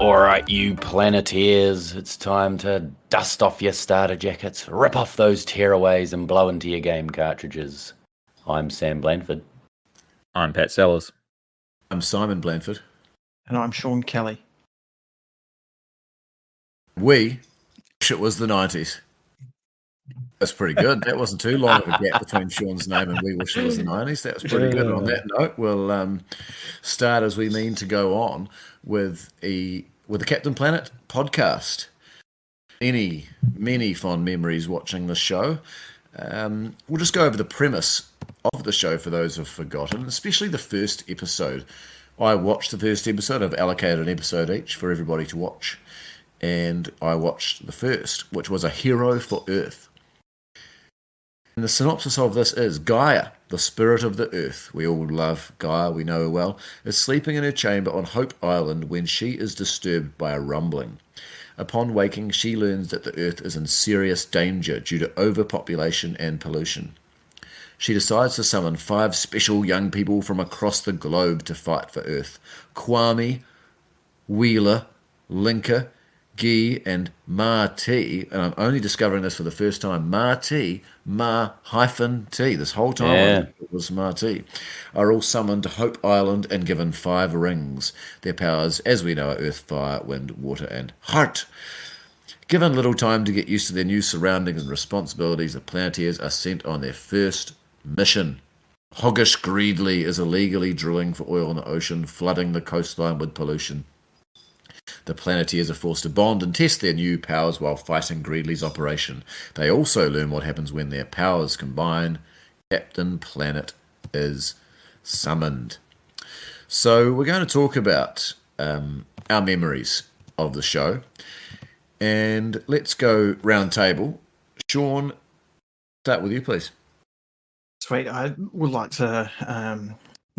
All right, you planeteers, it's time to dust off your starter jackets, rip off those tearaways, and blow into your game cartridges. I'm Sam Blanford. I'm Pat Sellers. I'm Simon Blanford. And I'm Sean Kelly. We wish it was the 90s. That's pretty good. That wasn't too long of a gap between Sean's name and we wish it was the 90s. That was pretty good. And on that note, we'll start as we mean to go on with the Captain Planet podcast. Many fond memories watching the show. We'll just go over the premise of the show for those who've forgotten, especially the first episode. I watched the first episode. I've allocated an episode each for everybody to watch. And I watched the first, which was A Hero for Earth. And the synopsis of this is Gaia, the spirit of the Earth, we all love Gaia, we know her well, is sleeping in her chamber on Hope Island when she is disturbed by a rumbling. Upon waking, she learns that the Earth is in serious danger due to overpopulation and pollution. She decides to summon 5 special young people from across the globe to fight for Earth. Kwame, Wheeler, Linka, Gi and Ma-T, and I'm only discovering this for the first time, Ma-T, Ma-T, this whole time it was Ma-T, are all summoned to Hope Island and given 5 rings. Their powers, as we know, are earth, fire, wind, water, and heart. Given little time to get used to their new surroundings and responsibilities, the Planeteers are sent on their first mission. Hoggish Greedley is illegally drilling for oil in the ocean, flooding the coastline with pollution. The Planeteers are forced to bond and test their new powers while fighting Greedley's operation. They also learn what happens when their powers combine. Captain Planet is summoned. So we're going to talk about our memories of the show. And let's go round table. Sean, start with you, please. Sweet. I would like to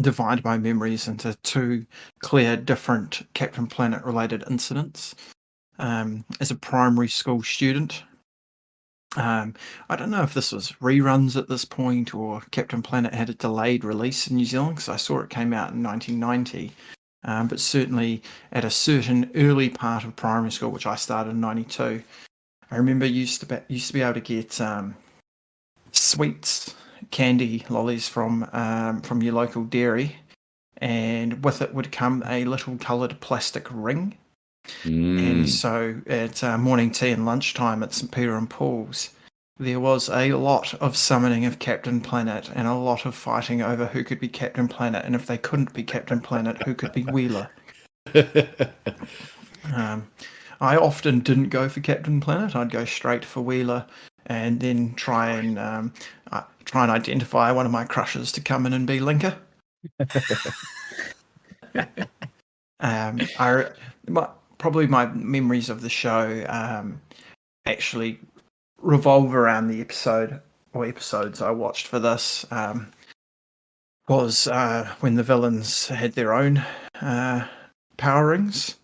divide my memories into 2 clear, different Captain Planet-related incidents. As a primary school student, I don't know if this was reruns at this point or Captain Planet had a delayed release in New Zealand because I saw it came out in 1990. But certainly at a certain early part of primary school, which I started in 92, I remember used to be able to get sweets, candy lollies from your local dairy, and with it would come a little coloured plastic ring. And so at morning tea and lunchtime at St Peter and Paul's, there was a lot of summoning of Captain Planet and a lot of fighting over who could be Captain Planet, and if they couldn't be Captain Planet, who could be Wheeler. I often didn't go for Captain Planet. I'd go straight for Wheeler and then try and identify one of my crushes to come in and be Linka. Probably my memories of the show actually revolve around the episodes I watched for this. Was when the villains had their own power rings.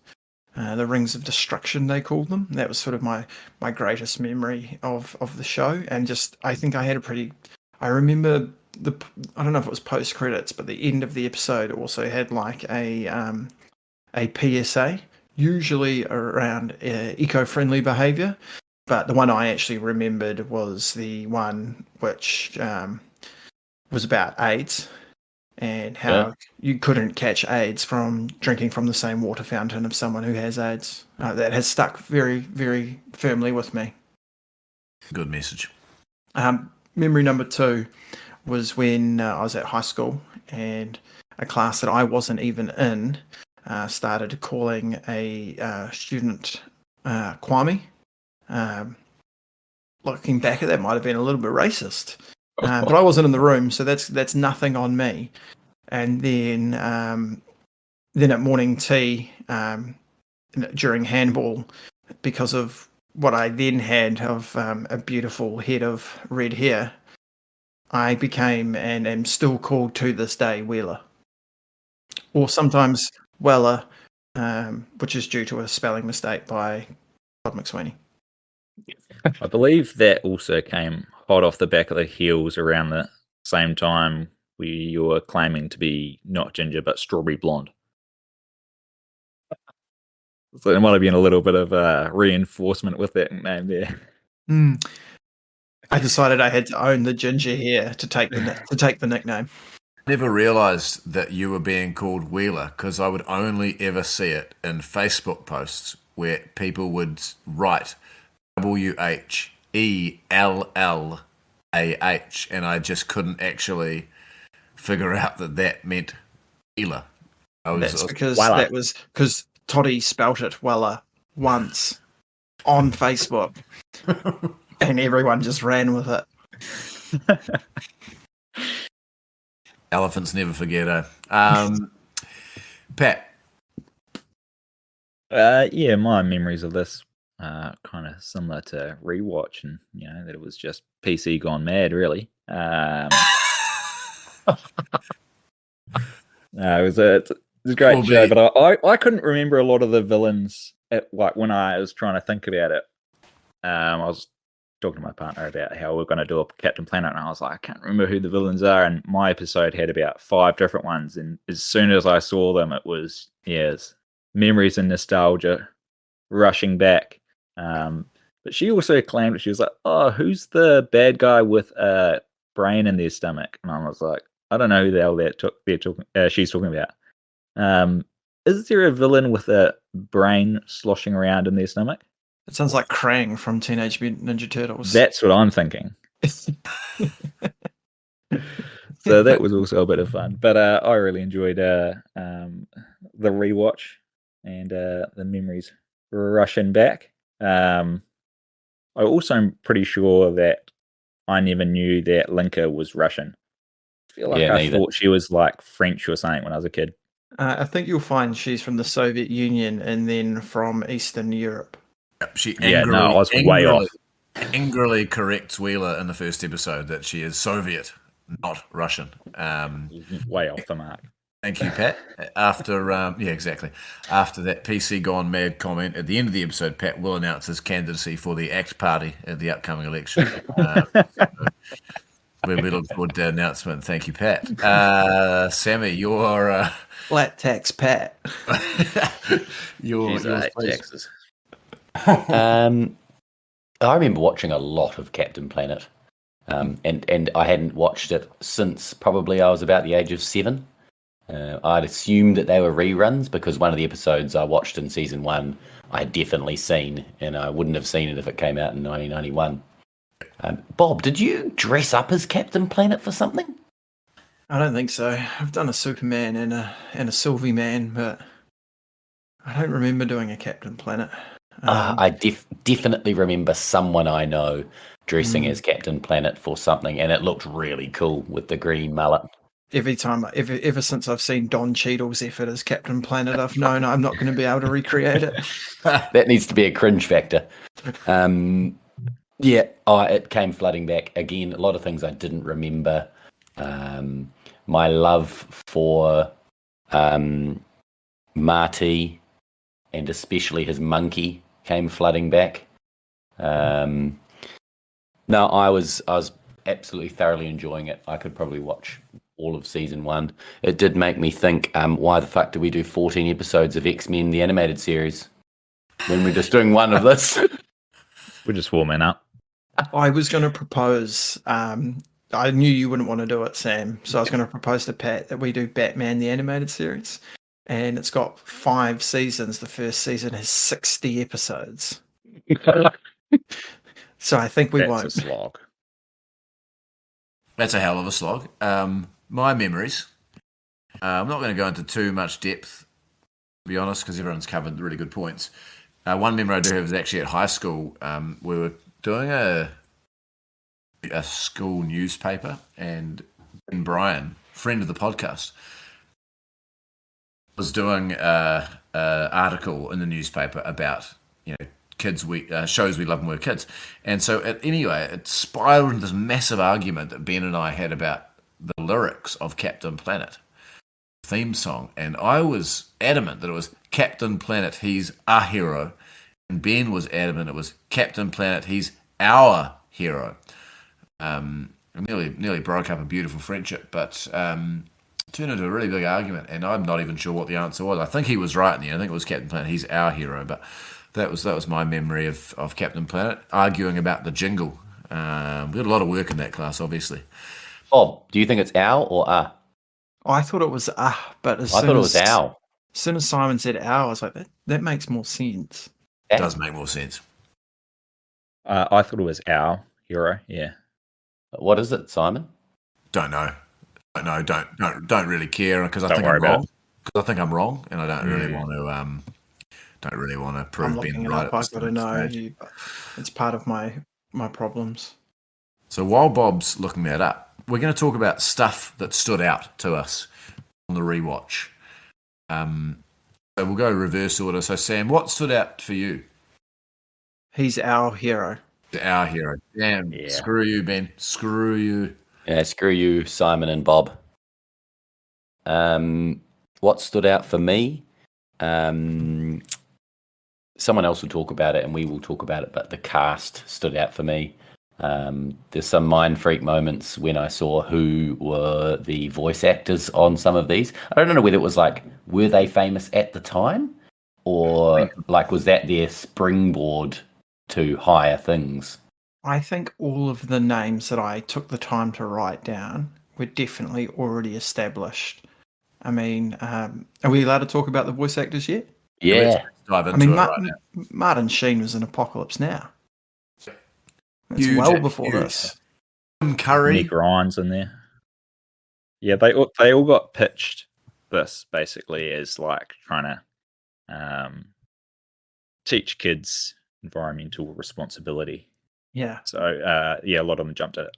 The rings of destruction, they called them. That was sort of my greatest memory of the show. And just, I think I had I remember I don't know if it was post credits, but the end of the episode also had like a PSA, usually around eco-friendly behaviour. But the one I actually remembered was the one which was about AIDS and how you couldn't catch AIDS from drinking from the same water fountain of someone who has AIDS. That has stuck very, very firmly with me. Good message. Memory number 2 was when I was at high school and a class that I wasn't even in started calling a student Kwame. Looking back at that, might have been a little bit racist, but I wasn't in the room, so that's nothing on me. And then at morning tea during handball, because of what I then had of a beautiful head of red hair, I became and am still called to this day Wheeler, or sometimes Weller, which is due to a spelling mistake by Todd McSweeney. I believe that also came hot off the back of the heels around the same time where you were claiming to be not ginger but strawberry blonde. So there might have been a little bit of reinforcement with that name there. I decided I had to own the ginger hair to take the nickname. Never realised that you were being called Wheeler because I would only ever see it in Facebook posts where people would write WHELLAH, and I just couldn't actually figure out that meant Wheeler. That's because Wella. that was because Toddy spelt it Weller once on Facebook, and everyone just ran with it. Elephants never forget, eh? Pat. Yeah, my memories of this kind of similar to rewatch, and that it was just PC gone mad, really. No, it's a great show, but I couldn't remember a lot of the villains when I was trying to think about it. I was talking to my partner about how we're going to do a Captain Planet, and I was like, I can't remember who the villains are. And my episode had about 5 different ones, and as soon as I saw them, it was memories and nostalgia rushing back. But she also claimed that she was like, "Oh, who's the bad guy with a brain in their stomach?" And I was like, I don't know who the hell she's talking about. Is there a villain with a brain sloshing around in their stomach? It sounds like Krang from Teenage Mutant Ninja Turtles. That's what I'm thinking. So that was also a bit of fun. But I really enjoyed the rewatch and the memories rushing back. I also am pretty sure that I never knew that Linka was Russian. I feel like I thought she was like French or something when I was a kid. I think you'll find she's from the Soviet Union and then from Eastern Europe. She I was way off. Angrily corrects Wheeler in the first episode that she is Soviet, not Russian. Way off the mark. Thank you, Pat. After exactly. After that PC gone mad comment at the end of the episode, Pat will announce his candidacy for the ACT Party at the upcoming election. We look forward to the announcement. Thank you, Pat. Sammy, your flat tax Pat. your Texas. I remember watching a lot of Captain Planet, and I hadn't watched it since probably I was about the age of 7. I'd assumed that they were reruns because one of the episodes I watched in season 1 I had definitely seen, and I wouldn't have seen it if it came out in 1991. Bob, did you dress up as Captain Planet for something? I don't think so. I've done a Superman and a Sylvie Man, but I don't remember doing a Captain Planet. I definitely remember someone I know dressing as Captain Planet for something, and it looked really cool with the green mullet. Ever since I've seen Don Cheadle's effort as Captain Planet, I've known I'm not going to be able to recreate it. That needs to be a cringe factor. It came flooding back again. A lot of things I didn't remember. My love for Marty, and especially his monkey, came flooding back. I was absolutely thoroughly enjoying it. I could probably watch all of season 1. It did make me think, why the fuck do we do 14 episodes of X-Men the animated series when we're just doing one of this? We're just warming up. I was going to propose. I knew you wouldn't want to do it, Sam, so I was going to propose to Pat that we do Batman the animated series, and it's got 5 seasons. The first season has 60 episodes. So I think we won't. That's a slog. That's a hell of a slog. My memories. I'm not going to go into too much depth, to be honest, because everyone's covered really good points. One memory I do have is actually at high school. We were doing a school newspaper, and Ben Bryan, friend of the podcast, was doing an article in the newspaper about kids shows we love when we were kids. And so it spiraled into this massive argument that Ben and I had about the lyrics of Captain Planet theme song, and I was adamant that it was Captain Planet, he's a hero, and Ben was adamant it was Captain Planet, he's our hero. Nearly broke up a beautiful friendship, but turned into a really big argument, and I'm not even sure what the answer was. I think he was right in the end. I think it was Captain Planet. He's our hero, but that was my memory of Captain Planet arguing about the jingle. We did a lot of work in that class, obviously. Bob, do you think it's ow or ah? I thought it was but I thought it was ow. As soon as Simon said ow, I was like, that makes more sense. It does make more sense. I thought it was our hero. Yeah. What is it, Simon? Don't know. Don't really care because I Don't think worry I'm about wrong. Because I think I'm wrong, and I don't really want to. Don't really want to I'm prove looking being it right. up. I've got to know. It's part of my problems. So while Bob's looking that up, we're going to talk about stuff that stood out to us on the rewatch. So we'll go reverse order. So Sam, what stood out for you? He's our hero. Our hero. Damn. Yeah. Screw you, Ben. Screw you. Yeah, screw you, Simon and Bob. What stood out for me? Someone else will talk about it and we will talk about it, but the cast stood out for me. There's some mind freak moments when I saw who were the voice actors on some of these. I don't know whether it was like, were they famous at the time? Or like, was that their springboard to higher things? I think all of the names that I took the time to write down were definitely already established. I mean, are we allowed to talk about the voice actors yet? Yeah. Let's dive into it right now. Martin Sheen was in Apocalypse Now. It's Huge, well before huge. this. Tim Curry. Meg Ryan's in there. Yeah, they all got pitched this basically as like trying to teach kids environmental responsibility. Yeah. So a lot of them jumped at it.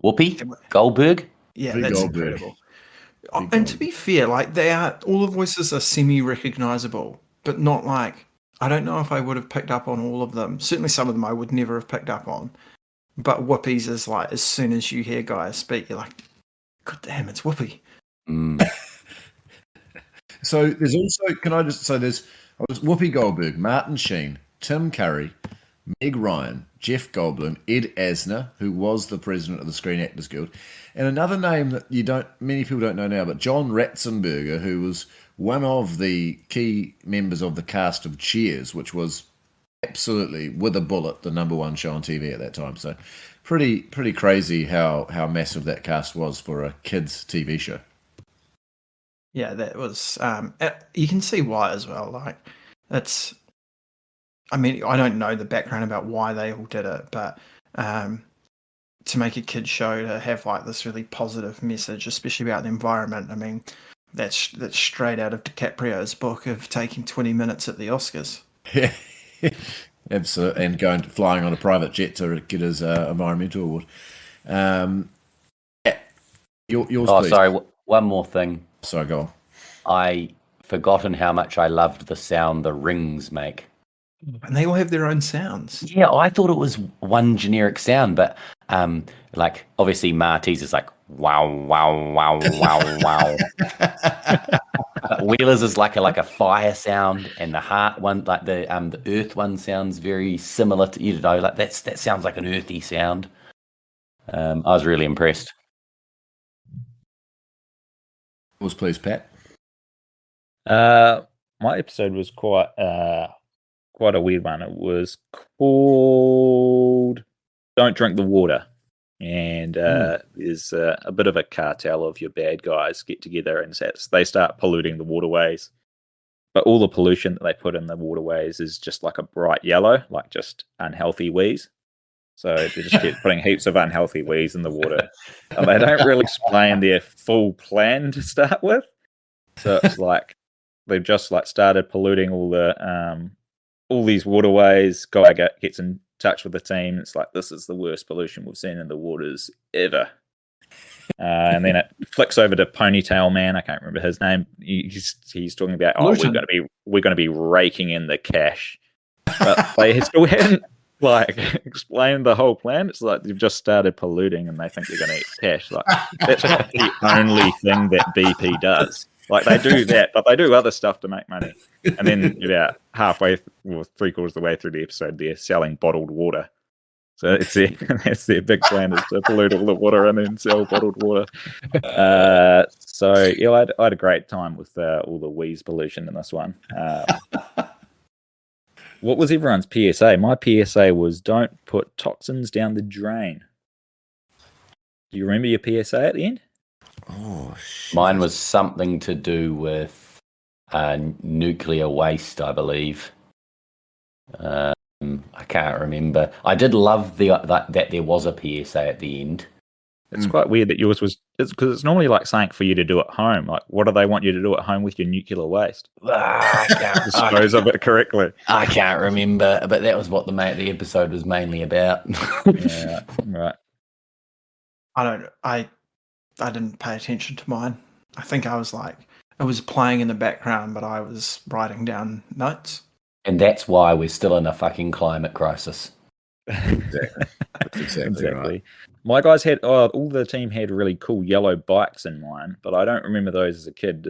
Whoopi Goldberg? Yeah, Big that's Goldberg. incredible. And to be fair, like all the voices are semi-recognizable, but not like, I don't know if I would have picked up on all of them. Certainly some of them I would never have picked up on. But Whoopi's is like, as soon as you hear guys speak, you're like, God damn, it's Whoopi. So there's also, there's Whoopi Goldberg, Martin Sheen, Tim Curry, Meg Ryan, Jeff Goldblum, Ed Asner, who was the president of the Screen Actors Guild, and another name that many people don't know now, but John Ratzenberger, who was one of the key members of the cast of Cheers, which was absolutely with a bullet the number one show on TV at that time. So pretty crazy how massive that cast was for a kids TV show. Yeah, that was. You can see why as well. Like, it's. I mean, I don't know the background about why they all did it, but to make a kids show to have like this really positive message, especially about the environment. I mean, that's straight out of DiCaprio's book of taking 20 minutes at the Oscars. Yeah, absolutely, and flying on a private jet to get his environmental award. Yours, please. Sorry, one more thing. Sorry, go on. I forgotten how much I loved the sound the rings make. And they all have their own sounds. Yeah, I thought it was one generic sound, but like obviously Marty's is like wow, wow, wow, wow, wow. Wheeler's is like a fire sound, and the heart one, like the earth one, sounds very similar to, you know, like that sounds like an earthy sound. I was really impressed. Yours, please, Pat. My episode was quite a weird one. It was called "Don't Drink the Water," and there's a bit of a cartel of your bad guys get together and they start polluting the waterways. But all the pollution that they put in the waterways is just like a bright yellow, like just unhealthy wheeze. So they just keep putting heaps of unhealthy wheeze in the water. And they don't really explain their full plan to start with. So it's like they've just like started polluting all these waterways. Guy gets in touch with the team. It's like, this is the worst pollution we've seen in the waters ever. And then it flicks over to Ponytail Man. I can't remember his name. He's talking about, we're going to be raking in the cash. But they still haven't like explained the whole plan. It's like they've just started polluting and they think they're going to eat cash. Like, that's not the only thing that BP does. Like, they do that, but they do other stuff to make money. And then about halfway, 3/4 of the way through the episode, they're selling bottled water. So it's that's their big plan, is to pollute all the water and then sell bottled water. So yeah, I had a great time with all the wheeze pollution in this one. What was everyone's PSA? My PSA was don't put toxins down the drain. Do you remember your PSA at the end? Oh, shit. Mine was something to do with nuclear waste, I believe. I can't remember. I did love that there was a PSA at the end. It's quite weird that yours was, because it's normally like something for you to do at home. Like, what do they want you to do at home with your nuclear waste? I can't Dispose of it correctly. I can't remember, but that was what the episode was mainly about. Yeah, right. I didn't pay attention to mine. I think I was like, it was playing in the background, but I was writing down notes. And that's why we're still in a fucking climate crisis. Exactly. That's exactly right. My guys had all the team had really cool yellow bikes in mine, but I don't remember those as a kid.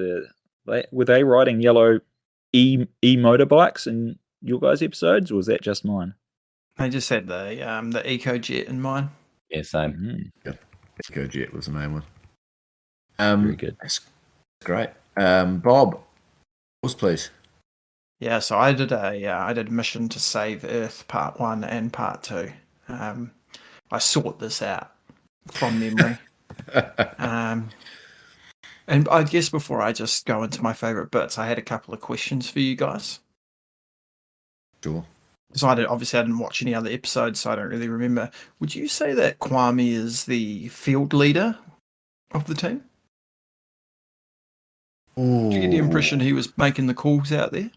Were they riding yellow e motorbikes in your guys' episodes, or was that just mine? I just had the Eco Jet in mine. Yeah, same. Eco Jet was the main one. Very good. That's great. Bob, please. Yeah, so I did a mission to save Earth Part 1 and Part 2. I sought this out from memory. And I guess before I just go into my favourite bits, I had a couple of questions for you guys. Sure. So I didn't watch any other episodes, so I don't really remember. Would you say that Kwame is the field leader of the team? Did you get the impression he was making the calls out there?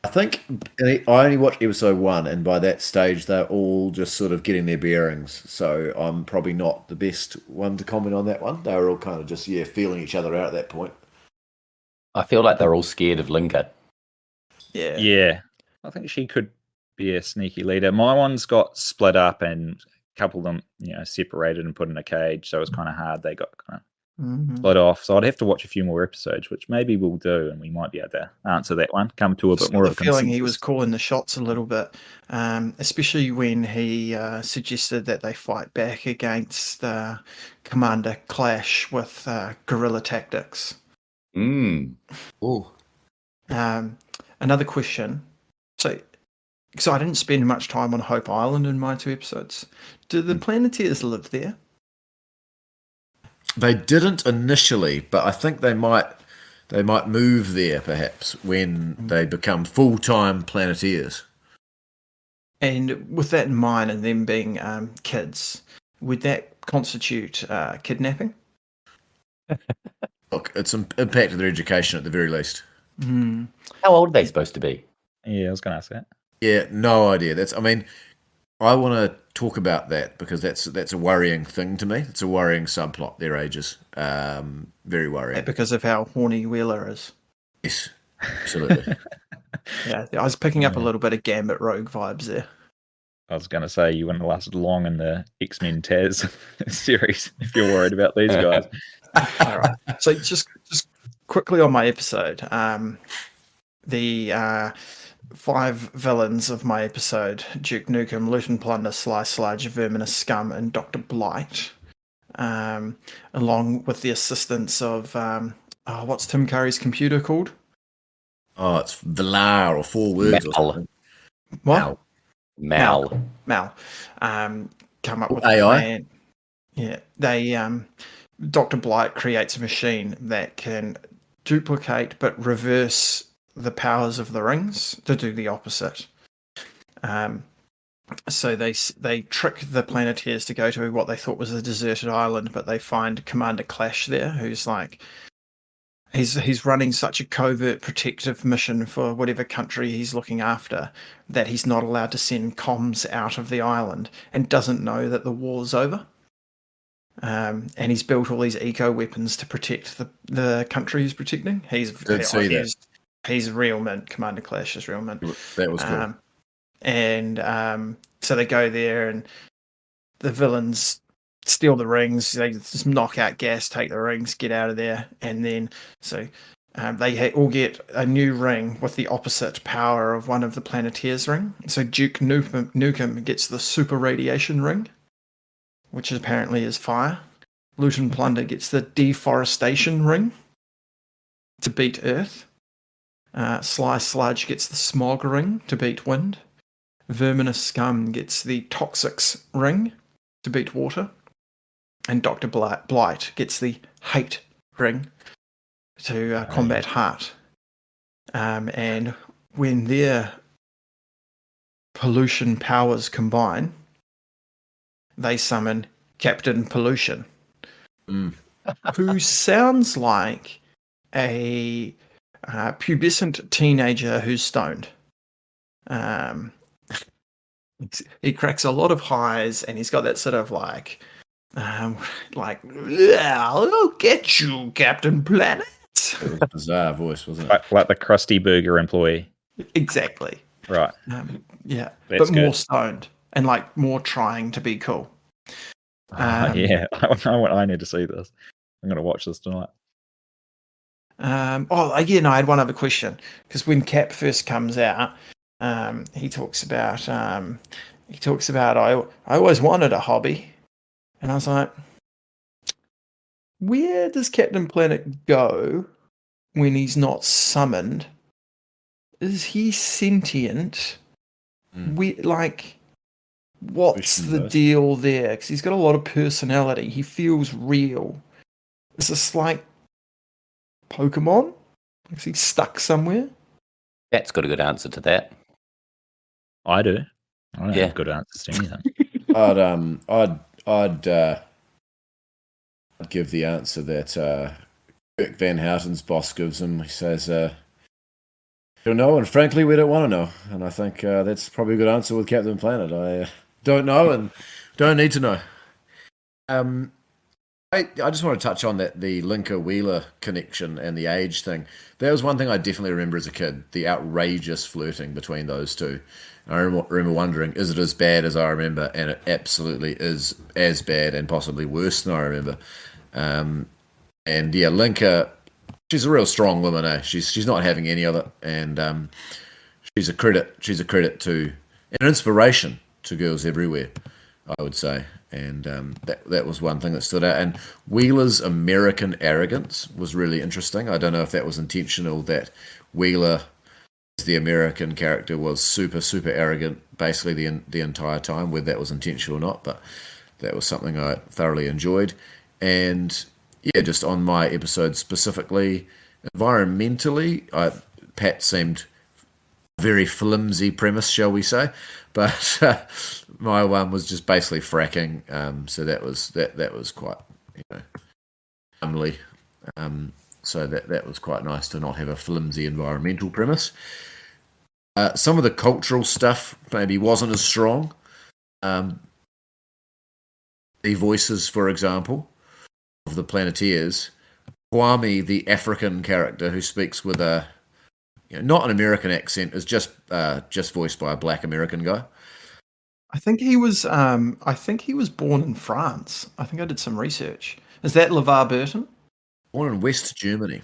I think I only watched episode 1, and by that stage they're all just sort of getting their bearings. So I'm probably not the best one to comment on that one. They were all kind of just feeling each other out at that point. I feel like they're all scared of Linka. Yeah. I think she could be a sneaky leader. My one's got split up and a couple of them, separated and put in a cage. So it was kind of hard. They got kind of split off. So I'd have to watch a few more episodes, which maybe we'll do, and we might be able to answer that one. Come to a bit more of a feeling he was calling the shots a little bit, especially when he suggested that they fight back against Commander Clash with guerrilla tactics. Oh. Another question. So I didn't spend much time on Hope Island in my 2 episodes. Do the Planeteers live there? They didn't initially, but I think they might move there perhaps when they become full-time Planeteers. And with that in mind, and them being kids, would that constitute kidnapping? Look, it's impacted their education at the very least. How old are they supposed to be? Yeah, I was going to ask that. Yeah, no idea. I want to talk about that because that's a worrying thing to me. It's a worrying subplot, their ages. Very worrying. Because of how horny Wheeler is. Yes, absolutely. Yeah, I was picking up a little bit of Gambit Rogue vibes there. I was going to say you wouldn't have lasted long in the X-Men Taz series if you're worried about these guys. All right. So just quickly on my episode, the 5 villains of my episode: Duke Nukem, Luton Plunder, Sly Sludge, Verminous Scum, and Dr. Blight, along with the assistance of what's Tim Curry's computer called? Oh, it's Valar, or 4 words. Mal. Or something. What? Mal. Come up with AI? a plan. Yeah, they Dr. Blight creates a machine that can duplicate but reverse the powers of the rings to do the opposite. So they trick the Planeteers to go to what they thought was a deserted island, but they find Commander Clash there, who's like he's running such a covert protective mission for whatever country he's looking after that he's not allowed to send comms out of the island and doesn't know that the war's over. And he's built all these eco weapons to protect the country he's protecting. He's real mint. Commander Clash is real mint. That was cool. So they go there, and the villains steal the rings. They just knock out gas, take the rings, get out of there, and then so They all get a new ring with the opposite power of one of the planeteers ring. So Duke Nukem gets the super radiation ring, which apparently is fire. Loot and Plunder gets the deforestation ring to beat earth. Sly Sludge gets the smog ring to beat wind. Verminous Scum gets the toxics ring to beat water. And Dr. Blight gets the hate ring to combat heart. And when their pollution powers combine, they summon Captain Pollution, who sounds like a pubescent teenager who's stoned. He cracks a lot of highs, and he's got that sort of like, yeah, I'll get you, Captain Planet. It was a bizarre voice, wasn't it? Like the Krusty Burger employee. Exactly. Right. Yeah, That's but more good. stoned and like more trying to be cool. Yeah, I need to see this. I'm going to watch this tonight. I had one other question, because when Cap first comes out, he talks about I always wanted a hobby, and I was like, where does Captain Planet go when he's not summoned? Is he sentient? What's the deal there? Because he's got a lot of personality. He feels real. Is this like Pokemon? Is he stuck somewhere? That's got a good answer to that. I do. I don't have good answers to anything. I'd give the answer that Kirk Van Houten's boss gives him. He says, "Don't know, and frankly, we don't want to know." And I think that's probably a good answer with Captain Planet. I don't know and don't need to know. I just want to touch on the Linka Wheeler connection and the age thing. That was one thing I definitely remember as a kid, the outrageous flirting between those two. I remember wondering, is it as bad as I remember? And it absolutely is as bad and possibly worse than I remember. And yeah, Linka, she's a real strong woman, eh? She's not having any of it, and she's a credit to, an inspiration to girls everywhere, I would say. And that was one thing that stood out. And Wheeler's American arrogance was really interesting. I don't know if that was intentional, that Wheeler, as the American character, was super, super arrogant basically the entire time, whether that was intentional or not, but that was something I thoroughly enjoyed. And yeah, just on my episode specifically, environmentally, Pat seemed very flimsy premise, shall we say, but my one was just basically fracking, so that was quite, homely, so that was quite nice to not have a flimsy environmental premise. Some of the cultural stuff maybe wasn't as strong. The voices, for example, of the Planeteers, Kwame, the African character who speaks with a not an American accent, is just voiced by a black American guy. I think he was born in France. I think I did some research. Is that LeVar Burton? Born in West Germany.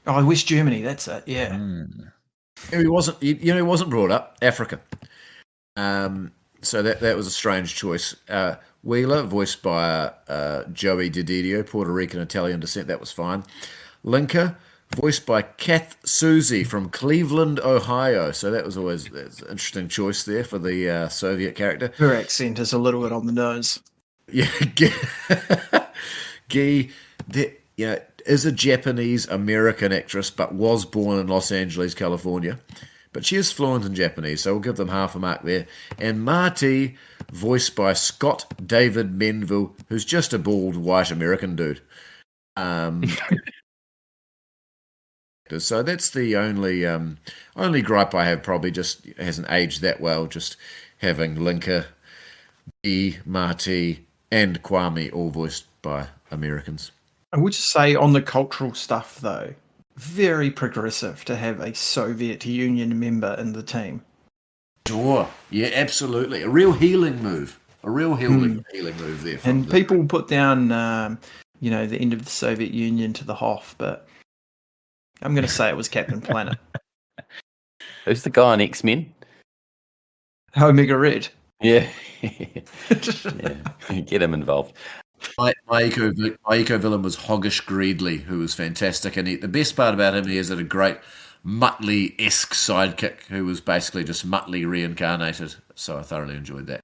Oh, West Germany. That's it. Yeah. He wasn't. He wasn't brought up Africa. So that was a strange choice. Wheeler, voiced by Joey DiDidio, Puerto Rican Italian descent. That was fine. Linka, voiced by Kath Susie from Cleveland, Ohio. So that's an interesting choice there for the Soviet character. Her accent is a little bit on the nose. Yeah, Gi, is a Japanese American actress, but was born in Los Angeles, California. But she is fluent in Japanese, so we'll give them half a mark there. And Marty, voiced by Scott David Menville, who's just a bald white American dude. So that's the only gripe I have. Probably just hasn't aged that well. Just having Linka, Gi, Marty, and Kwame all voiced by Americans. I would just say on the cultural stuff, though, very progressive to have a Soviet Union member in the team. Sure. Yeah, absolutely. A real healing move. A real healing move there. And people put down, the end of the Soviet Union to the Hof, but I'm going to say it was Captain Planet. Who's the guy on X-Men? Omega Red. Yeah. Yeah. Get him involved. My eco villain was Hoggish Greedley, who was fantastic. And the best part about him, he has a great Muttley-esque sidekick who was basically just Muttley reincarnated. So I thoroughly enjoyed that.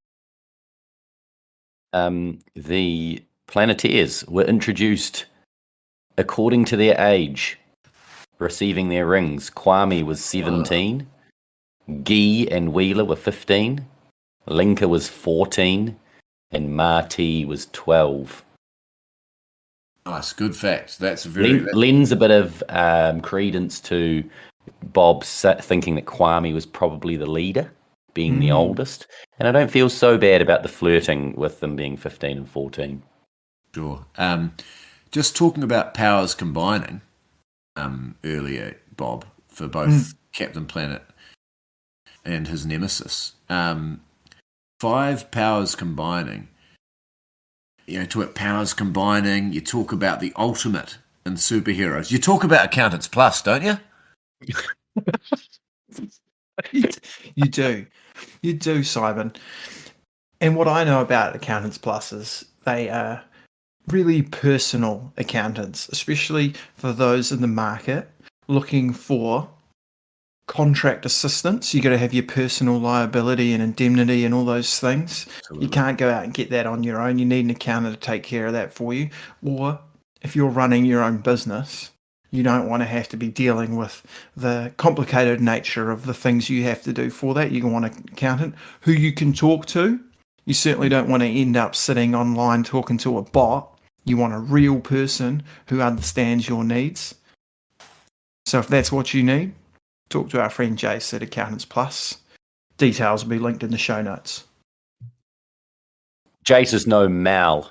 The planeteers were introduced according to their age, receiving their rings. Kwame was 17. Gi and Wheeler were 15. Linka was 14. And Marty was 12. Nice, good fact. That's Lends a bit of credence to Bob thinking that Kwame was probably the leader, being the oldest. And I don't feel so bad about the flirting with them being 15 and 14. Sure. Just talking about powers combining earlier, Bob, for both Captain Planet and his nemesis. 5 powers combining. Powers combining, you talk about the ultimate in superheroes. You talk about Accountants Plus, don't you? You do. You do, Simon. And what I know about Accountants Plus is they are really personal accountants, especially for those in the market looking for contract assistance. You got to have your personal liability and indemnity and all those things. Absolutely. You can't go out and get that on your own. You need an accountant to take care of that for you. Or if you're running your own business, you don't want to have to be dealing with the complicated nature of the things you have to do for that. You want an accountant who you can talk to. You certainly don't want to end up sitting online talking to a bot. You want a real person who understands your needs. So if that's what you need, talk to our friend Jace at Accountants Plus. Details will be linked in the show notes. Jace is no Mal.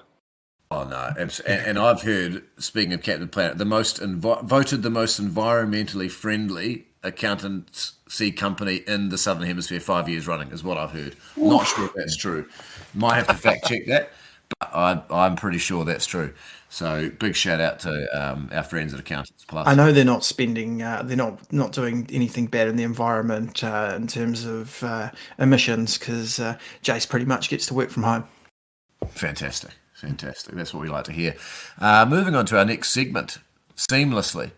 Oh no, and I've heard, speaking of Captain Planet, voted the most environmentally friendly accountancy company in the Southern Hemisphere 5 years running, is what I've heard. Oof. Not sure if that's true. Might have to fact check that, but I'm pretty sure that's true. So big shout out to our friends at Accountants Plus. I know they're not spending, they're not doing anything bad in the environment in terms of emissions, because Jace pretty much gets to work from home. Fantastic. That's what we like to hear. Moving on to our next segment, seamlessly,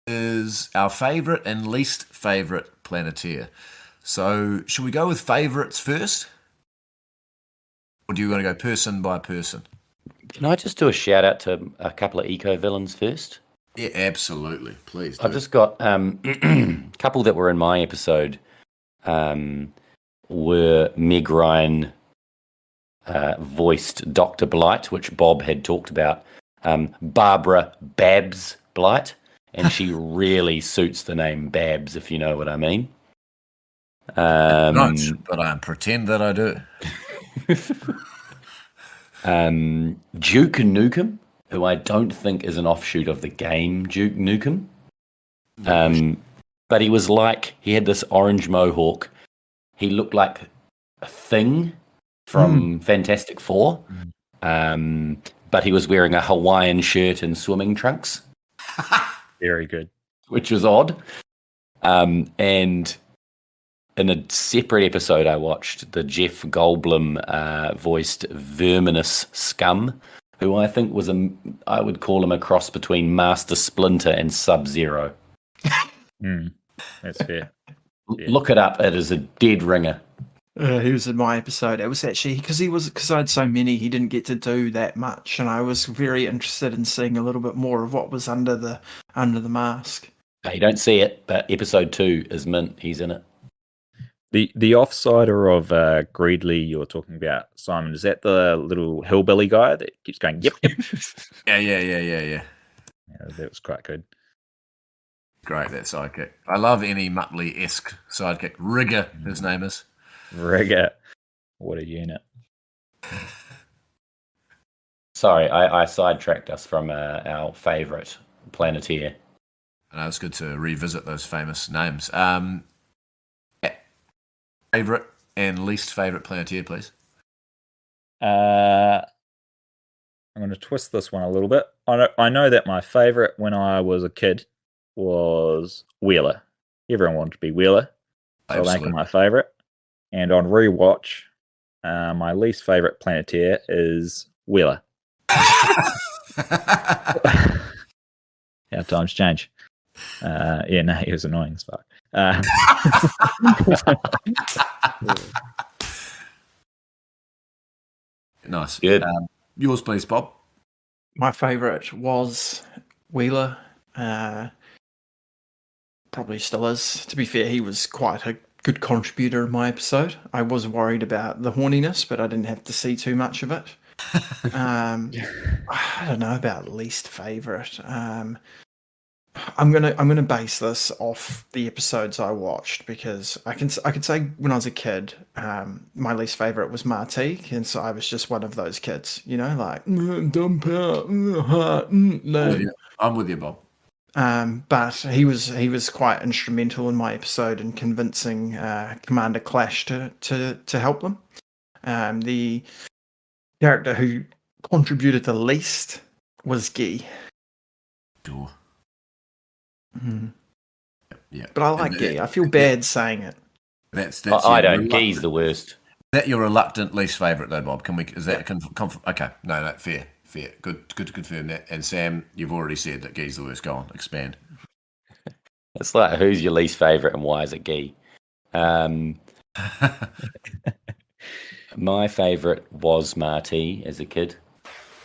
is our favourite and least favourite planeteer. So should we go with favourites first? Or do you want to go person by person? Can I just do a shout out to a couple of eco villains first? Yeah, absolutely. Please do. I've just got a couple that were in my episode were Meg Ryan voiced Dr. Blight, which Bob had talked about, Barbara Babs Blight, and she really suits the name Babs, if you know what I mean. Not, but I pretend that I do. Duke Nukem, who I don't think is an offshoot of the game Duke Nukem. But he had this orange mohawk. He looked like a thing from Fantastic Four. But he was wearing a Hawaiian shirt and swimming trunks. Very good. Which was odd. And in a separate episode I watched, the Jeff Goldblum voiced Verminous Scum, who I think was I would call him a cross between Master Splinter and Sub-Zero. That's fair. Look it up. It is a dead ringer. He was in my episode. It was actually because I had so many, he didn't get to do that much, and I was very interested in seeing a little bit more of what was under the mask. You don't see it, but episode 2 is mint. He's in it. The offsider of Greedley you're talking about, Simon, is that the little hillbilly guy that keeps going, yep. Yeah. That was quite good. Great, that sidekick. I love any Muttley-esque sidekick. Rigger, his name is. Rigger. What a unit. Sorry, I sidetracked us from our favourite planeteer. And it's good to revisit those famous names. Favourite and least favourite planeteer, please. I'm going to twist this one a little bit. I know that my favourite when I was a kid was Wheeler. Everyone wanted to be Wheeler. So I'll make him Absolutely. my favourite. And on rewatch, my least favourite planeteer is Wheeler. How times change. Yeah, no, he was annoying as fuck. Nice. Good. Yours, please, Bob. My favourite was Wheeler. Probably still is. To be fair, he was quite a good contributor in my episode. I was worried about the horniness, but I didn't have to see too much of it. I don't know about least favourite. I'm gonna base this off the episodes I watched because I could say when I was a kid, my least favourite was Marty, and so I was just one of those kids, like dump out, lame. I'm with you, Bob. But he was quite instrumental in my episode in convincing Commander Clash to help them. The character who contributed the least was Gi. Sure. Mm-hmm. Yeah. But I like Gi. I feel bad saying it. That's I don't. Gi's the worst. Is that your reluctant least favourite, though, Bob? Can we? Is that okay? No, fair. Good to confirm that. And Sam, you've already said that Gi's the worst. Go on, expand. It's like, who's your least favourite and why is it Gi? My favourite was Marty as a kid.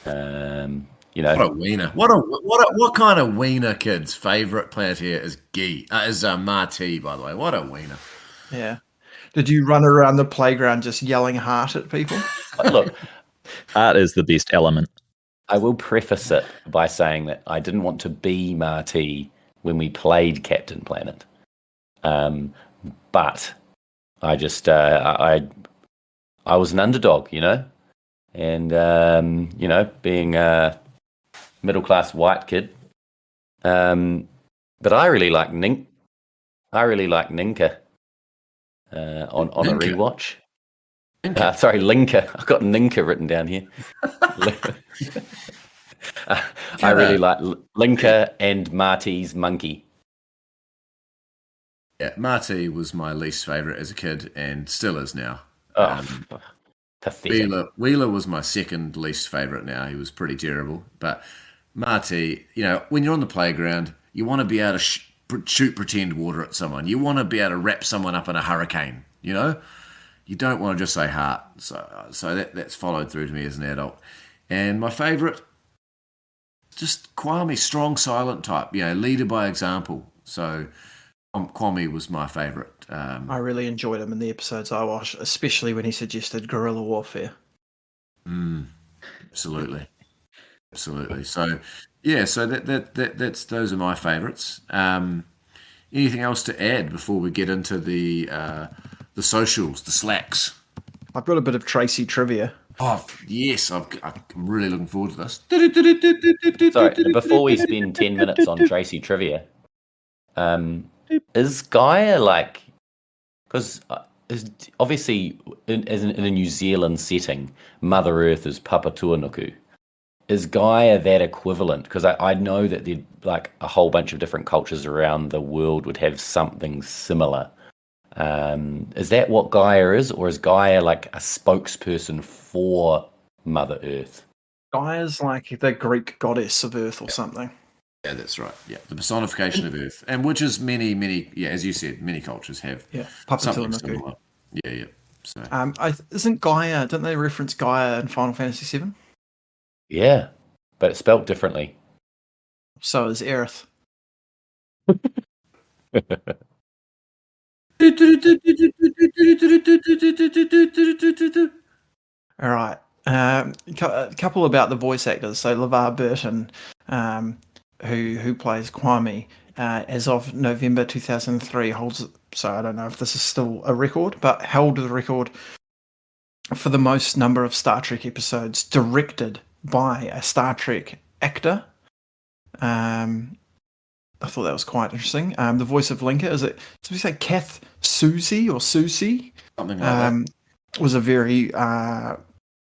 What a wiener! What kind of wiener kid's favourite planeteer is Gi? Is Marty, by the way. What a wiener! Yeah. Did you run around the playground just yelling heart at people? Look, art is the best element. I will preface it by saying that I didn't want to be Marty when we played Captain Planet, but I just I was an underdog, and being a middle-class white kid, but I really like Ninka. On a rewatch. Sorry, Linka. I've got Ninka written down here. I really like Linka and Marty's monkey. Yeah, Marty was my least favourite as a kid and still is now. Pathetic. Wheeler was my second least favourite now. He was pretty terrible. But Marty, when you're on the playground, you want to be able to shoot pretend water at someone. You want to be able to wrap someone up in a hurricane, You don't want to just say heart. So that's followed through to me as an adult. And my favourite, just Kwame, strong, silent type, leader by example. So Kwame was my favourite. I really enjoyed him in the episodes I watched, especially when he suggested guerrilla warfare. Absolutely. So that's those are my favourites. Anything else to add before we get into the socials, the slacks? I've got a bit of Tracy trivia. Oh yes, I'm really looking forward to this. Sorry, before we spend 10 minutes on Tracy trivia, is Gaia because obviously in a New Zealand setting, Mother Earth is Papatuanuku. Is Gaia that equivalent? Because I know that a whole bunch of different cultures around the world would have something similar. Is that what Gaia is, or is Gaia like a spokesperson for Mother Earth? Gaia's like the Greek goddess of Earth or something. Yeah, that's right. Yeah, the personification of Earth, and which is many, as you said, many cultures have something similar. Yeah. So, isn't Gaia? Don't they reference Gaia in Final Fantasy VII? Yeah, but it's spelled differently. So is Aerith. All right. A couple about the voice actors. So LeVar Burton, who plays Kwame, as of November 2003 holds. So I don't know if this is still a record, but held the record for the most number of Star Trek episodes directed by a Star Trek actor. I thought that was quite interesting. The voice of Linka, did we say Kath Susie or Susie? Something like that. Was a very,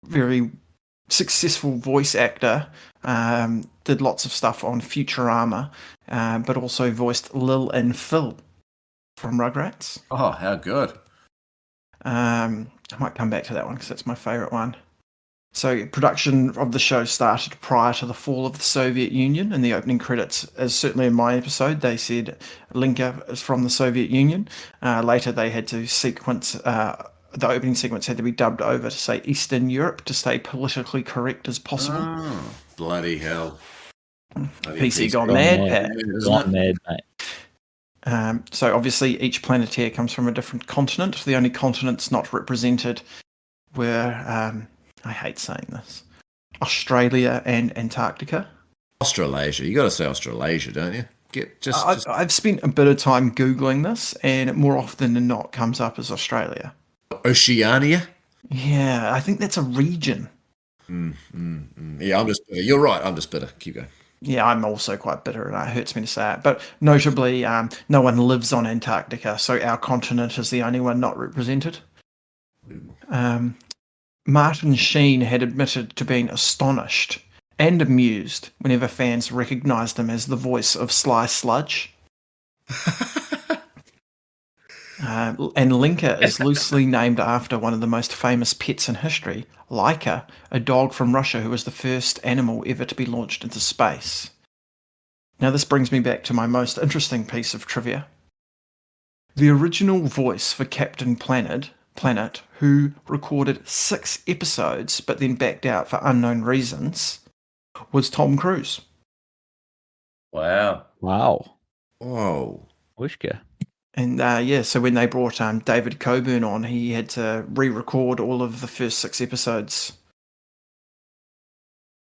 very successful voice actor. did lots of stuff on Futurama, but also voiced Lil and Phil from Rugrats. Oh, how good. I might come back to that one because that's my favourite one. So production of the show started prior to the fall of the Soviet Union. In the opening credits, as certainly in my episode, they said Linka is from the Soviet Union. Later they had to sequence, the opening sequence had to be dubbed over to say Eastern Europe to stay politically correct as possible. Oh, bloody hell. Bloody PC gone Gone mad, mad. Pat. Gone mad, mate. So obviously each planeteer comes from a different continent. The only continents not represented were, I hate saying this, Australia and Antarctica. Australasia. You got to say Australasia, don't you? I've spent a bit of time Googling this, and it more often than not comes up as Australia. Oceania. Yeah, I think that's a region. Yeah, I'm just bitter. You're right. I'm just bitter. Keep going. Yeah, I'm also quite bitter, and it hurts me to say it. But notably, no one lives on Antarctica, so our continent is the only one not represented. Martin Sheen had admitted to being astonished and amused whenever fans recognised him as the voice of Sly Sludge. And Linka is loosely named after one of the most famous pets in history, Laika, a dog from Russia who was the first animal ever to be launched into space. Now this brings me back to my most interesting piece of trivia. The original voice for Captain Planet, who recorded 6 episodes but then backed out for unknown reasons, was Tom Cruise. Wow. Wow. Whoa. Wishka. And so when they brought David Coburn on, he had to re-record all of the first 6 episodes.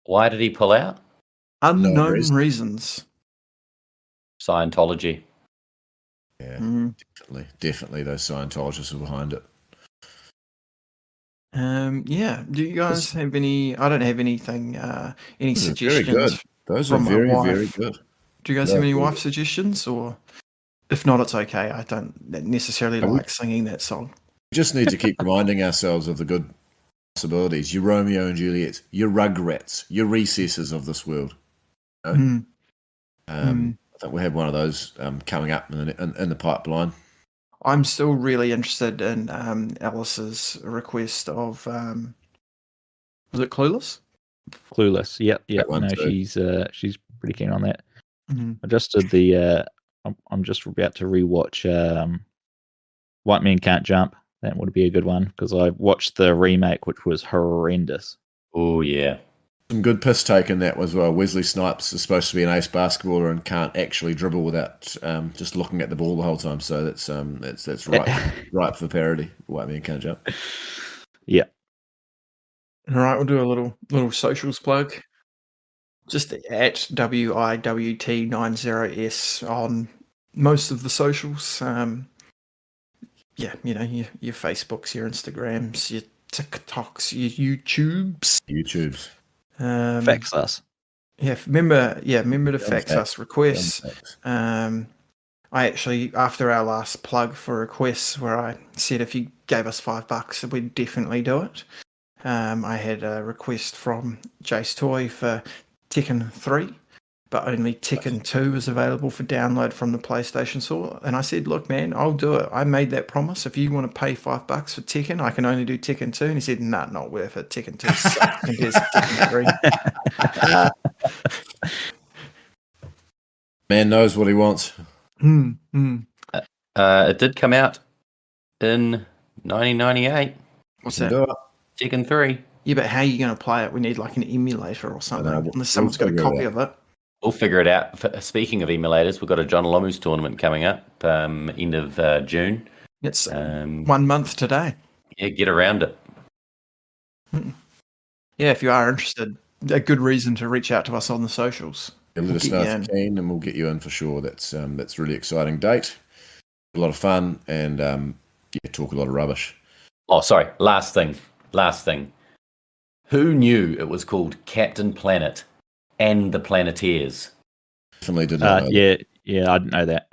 Why did he pull out? Unknown reasons. Scientology. Yeah, definitely those Scientologists are behind it. Do you guys have any? I don't have anything. Any Those suggestions? Are very good. Those are very, very good. Do you guys have any wife suggestions, or if not, it's okay. I don't necessarily like singing that song. We just need to keep reminding ourselves of the good possibilities. Your Romeo and Juliet, your Rugrats, your Recesses of this world. You know? I think we have one of those coming up in the pipeline. I'm still really interested in Alice's request of was it Clueless? Clueless. Yep. No, she's pretty keen on that. I just did the. I'm just about to rewatch White Men Can't Jump. That would be a good one because I watched the remake, which was horrendous. Oh yeah. Some good piss take in that as well. Wesley Snipes is supposed to be an ace basketballer and can't actually dribble without just looking at the ball the whole time. So that's right for parody. White Men Can't Jump. Yeah. All right, we'll do a little socials plug. Just at WIWT90S on most of the socials. Your Facebooks, your Instagrams, your TikToks, your YouTubes. Fax us. Yeah, remember to fax us requests. I actually, after our last plug for requests, where I said if you gave us $5, we'd definitely do it. I had a request from Jace Toy for Tekken 3, but only Tekken 2 is available for download from the PlayStation Store. And I said, look, man, I'll do it. I made that promise. If you want to pay $5 for Tekken, I can only do Tekken 2. And he said, nah, not worth it. Tekken 2 sucks compared to Tekken 3. Man knows what he wants. It did come out in 1998. What's that? Tekken 3. Yeah, but how are you going to play it? We need like an emulator or something, unless someone's got a copy of it. We'll figure it out. Speaking of emulators, we've got a John Lomu's tournament coming up end of June. It's 1 month today. Yeah, get around it. Yeah, if you are interested, a good reason to reach out to us on the socials. Yeah, let us know if you can, and we'll get you in for sure. That's really exciting date. A lot of fun, and talk a lot of rubbish. Oh, sorry. Last thing. Who knew it was called Captain Planet and the Planeteers? Definitely did not know. Yeah, I didn't know that.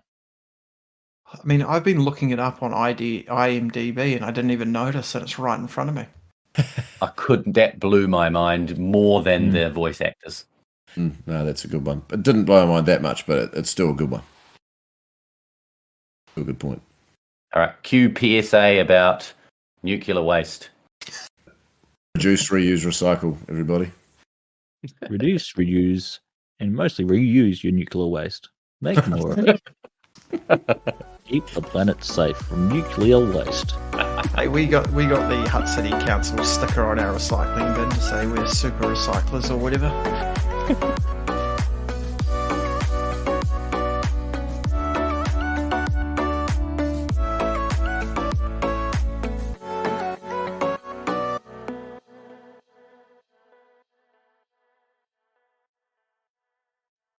I mean, I've been looking it up on IMDb, and I didn't even notice that it's right in front of me. That blew my mind more than the voice actors. No, that's a good one. It didn't blow my mind that much, but it's still a good one. Still a good point. All right. Cue PSA about nuclear waste. Reduce, reuse, recycle, everybody. Reduce, reuse, and mostly reuse your nuclear waste. Make more of it. Keep the planet safe from nuclear waste. Hey, we got the Hutt City Council sticker on our recycling bin to say we're super recyclers or whatever.